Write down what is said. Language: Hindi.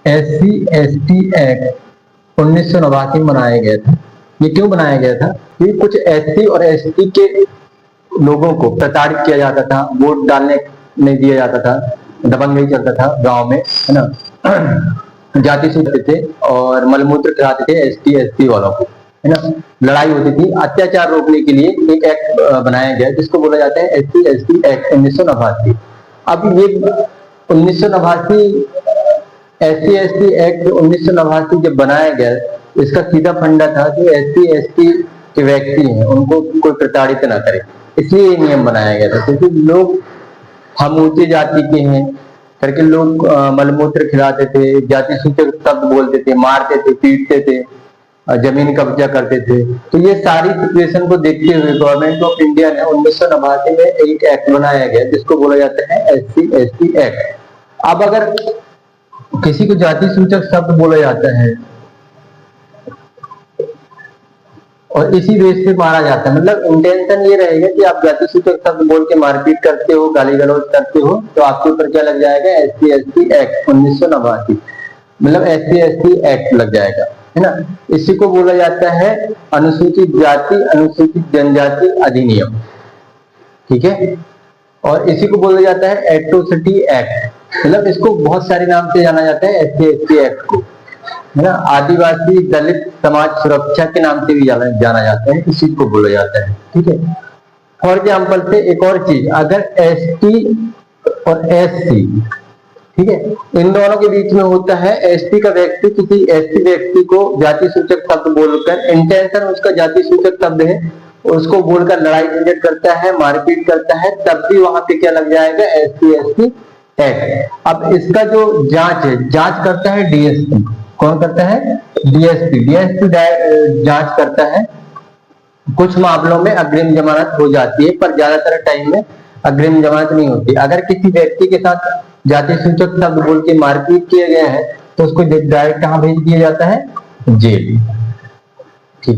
SC/ST एक्ट 1989 में बनाया गया था। ये क्यों बनाया गया था? कि कुछ SC और ST के लोगों को प्रताड़ित किया जाता था, वोट डालने नहीं दिया जाता था, दबंगई चलता था गांव में, है ना। जाति सूचक थे और मलमूत्र खिलाते थे ST/ST वालों को, है ना। लड़ाई होती थी। अत्याचार रोकने के लिए एक एक्ट बनाया गया जिसको बोला जाता है SC/ST एक्ट 1989। अब ये 1989 SC/ST एक्ट 1989 जब बनाया गया, इसका सीधा फंडा था कि SC/ST के व्यक्ति हैं उनको कोई प्रताड़ित ना करे, इसलिए ये नियम बनाया गया था। क्योंकि लोग हम ऊंची जाति के हैं करके लोग मलमूत्र खिलाते थे, जाति सूचक शब्द बोलते थे, मारते थे, पीटते थे, जमीन कब्जा करते थे। तो ये सारी सिचुएशन को देखते हुए गवर्नमेंट ऑफ इंडिया ने 1989 में एक एक्ट बनाया गया जिसको बोला जाता है SC/ST एक्ट। अब अगर किसी को जाति सूचक शब्द बोला जाता है और इसी बेस पे मारा जाता है, मतलब इंटेंशन ये रहेगा कि आप जाति सूचक शब्द बोल के मारपीट करते हो, गाली गलौज करते हो, तो आपके ऊपर क्या लग जाएगा? SC/ST एक्ट 1989, मतलब SC/ST एक्ट लग जाएगा, है ना। इसी को बोला जाता है अनुसूचित जाति अनुसूचित जनजाति अधिनियम, ठीक है। और इसी को बोला जाता है एट्रोसिटी एक्ट, मतलब इसको बहुत सारे नाम से जाना जाता है SC/ST एक्ट को, है ना। आदिवासी दलित समाज सुरक्षा के नाम से भी जाना जाता है, इसी को बोला जाता है, ठीक है। फॉर एग्जाम्पल से एक और चीज, अगर ST और SC, ठीक है, इन दोनों के बीच में होता है, ST का व्यक्ति किसी SC व्यक्ति को जाति सूचक शब्द बोलकर, इंटेंशन उसका जाति सूचक शब्द है, उसको बोलकर लड़ाई झंझट करता है, मारपीट करता है, तब भी वहां पे क्या लग जाएगा? SC/ST act. अब इसका जो जांच है, जांच करता है DSP। कौन करता है? DSP जांच करता है। कुछ मामलों में अग्रिम जमानत हो जाती है, पर ज्यादातर टाइम में अग्रिम जमानत नहीं होती। अगर किसी व्यक्ति के साथ जाति सूचक शब्द बोल के मारपीट किया गया है तो उसको डायरेक्ट कहां भेज दिया जाता है? जेल।